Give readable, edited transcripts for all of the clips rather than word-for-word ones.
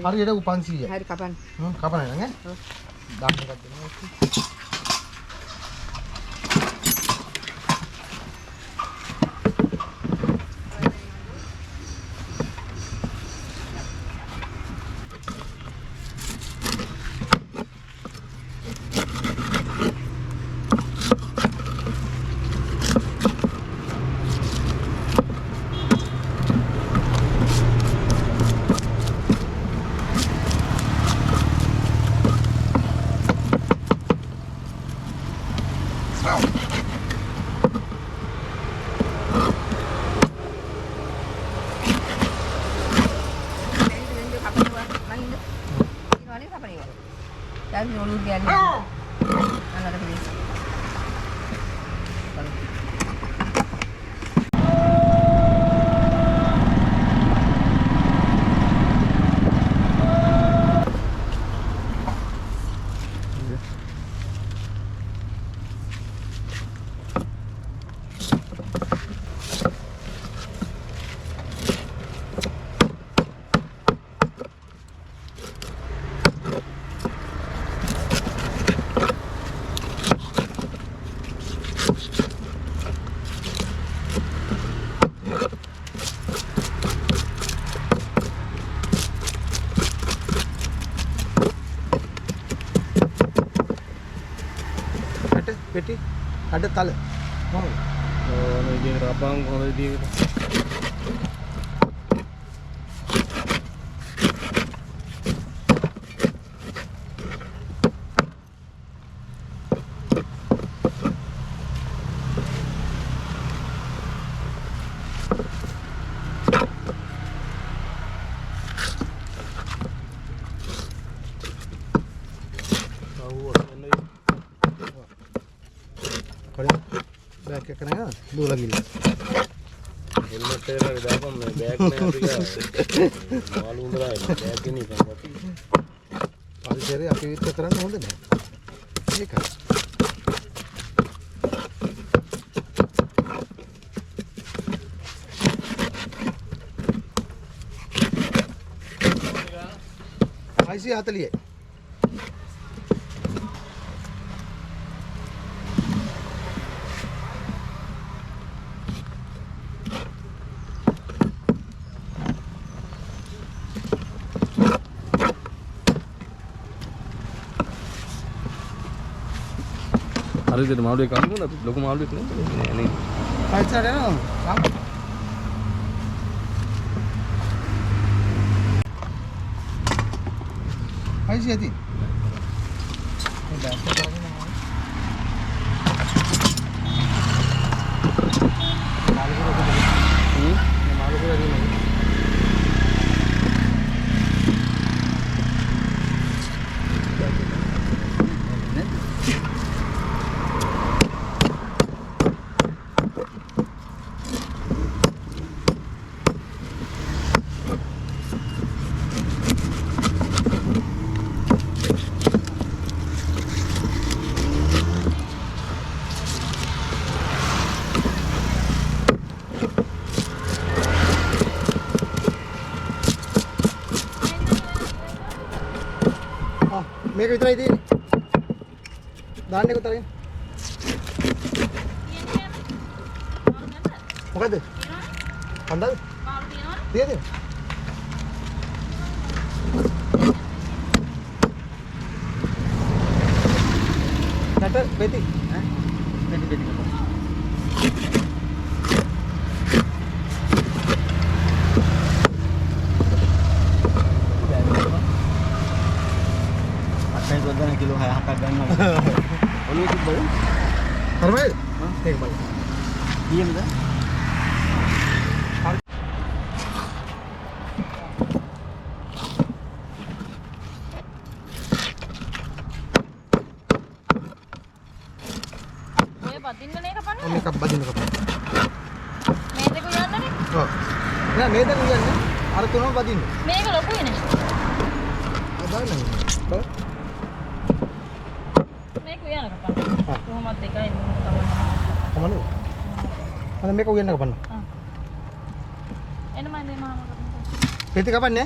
හරියට 500යි. හරි කපන්න. කපන්න නේද? ඔව්. දාන්න එකක් දෙනවා. Peti ada tala. Mau? Oh, ini rabang kalau dia. Bag क्या करेगा 2 लगी हेलमेट तेरा दापम में बैग में अभी का मालूम रहा है बैग के नहीं करना अभी तेरे आपके इतना करना होता है ठीक है ऐसे हाथ लिए හරියට මාළුවේ කන්න ඕන ලොකු මාළුවෙක් නේ නේ පයිසට එනවා පයිසි ඇති මේ බෑග් එක දාගෙන මේක විතරයි තියෙන්නේ. දාන්න එක උතරගෙන. මොකද? අන්දල්? තියෙද? නට බෙති. ඈ? බෙති. किलो है हाथ गन्ना ओलू कित बल हरवाय हां एक बल ये मतलब ඔය බදින්න නේ කපන්නේ මේක බදින්න කපන්න මේ දෙක යන්නනේ ඔව් නෑ මේ දෙක යන්නේ අර තුනම බදින්න මේක ලොකුයි නේ අදාන්නේ බල කොහොමද දෙකයි තමයි. කොහොමද? අන්න මේක උයන්න කපන්න. එන්න මම මේ මාම කරන්න. පෙති කපන්නේ?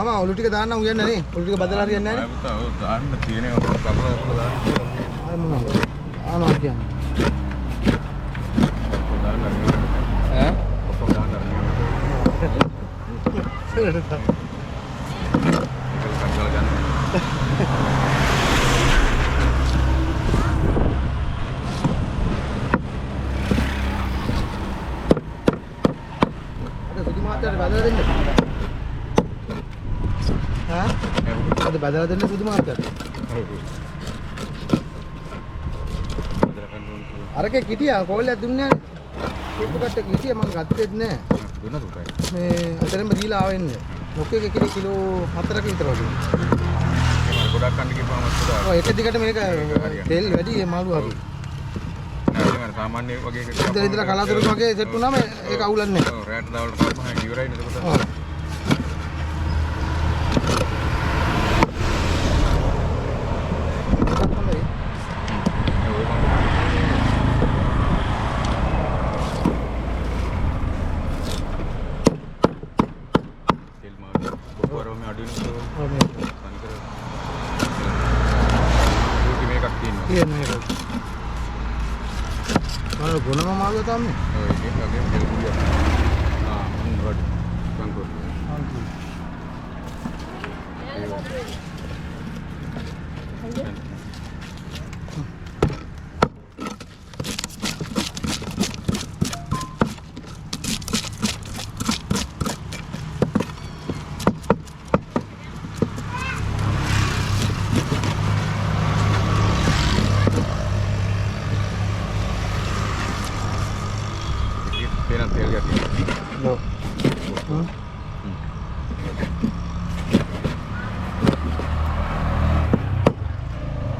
මාමා ඔලු ටික දාන්න උයන්න නේ. ඔලු ටික බදලා හරියන්නේ නැහැ නේ. ඔව් දාන්න තියෙනේ ඔක කරලා දාන්න. ආ මොනවද? ආනවා කියන්නේ. දාන්න ඈ? ඔක්කොම දාන්න අද බදලා දෙන්න සුදු මාර්කට්. අරකේ කිටියා කෝල්ලයක් දුන්නේ නැහැ. සුදු කට්ට කිටියා මම ගත්තෙත් නැහැ. දුන්නද උකයි? මේ අතරෙම දීලා ආවෙන්නේ. මොකෙක කිලෝ 4ක විතර වගේ. ඒක ගොඩක් කන්න ගිහපුවම පුදා. ඔය එක දිගට මේක තෙල් වැඩි මේ මාළු වගේ. නෑ ඒක සාමාන්‍ය වගේ එකක්. ඉඳලා කලාතුරකින් වගේ සෙට් වුණාම ඒක අවුලන්නේ නැහැ. ඔව් රෑට දාවලට කවම ඉවරයි නේද පුතා? ඔව්. ගුණම මාළුව තමයි. ඔය එකේ වගේ දෙල්පුලිය. Rod බංකෝ. Pena teel gaat niet. No.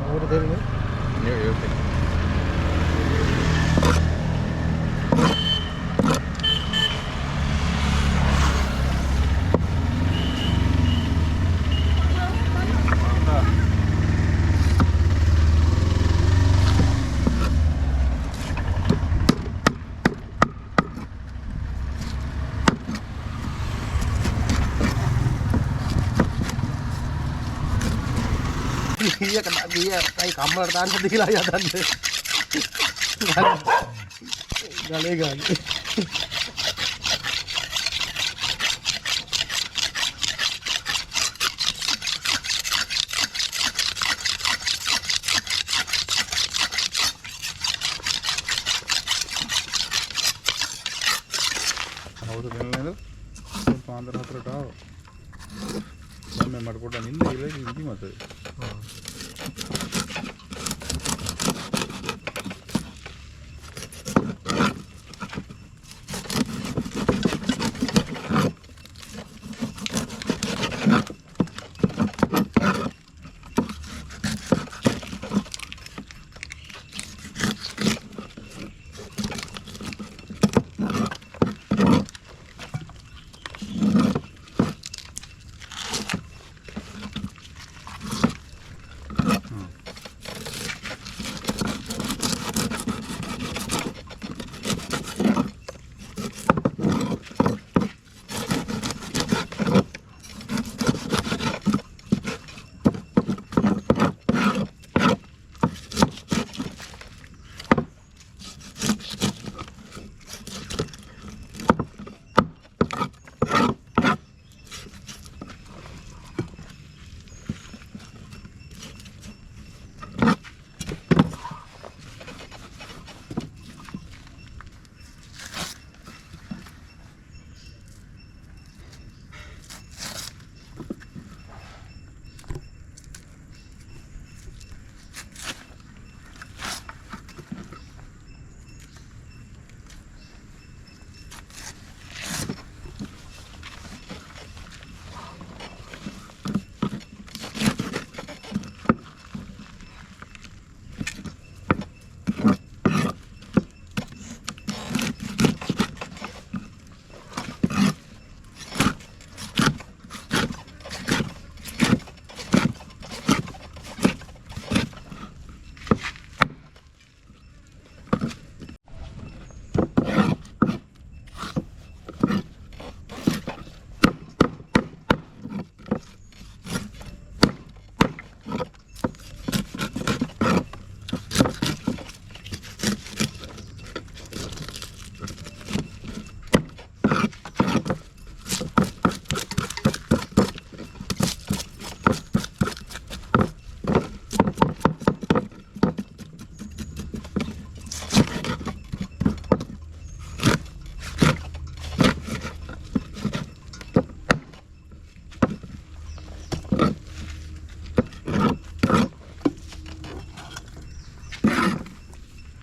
What are they doing? Nee, heel goed. Iya kena dia kayak kamar tahan sedih lah ya tante. Gale. හවුද දෙන්නේද? පාන්දර හතරට ආවා. මම මට පොඩ්ඩක් නිින්ද ගිහලා ඉඳි මත.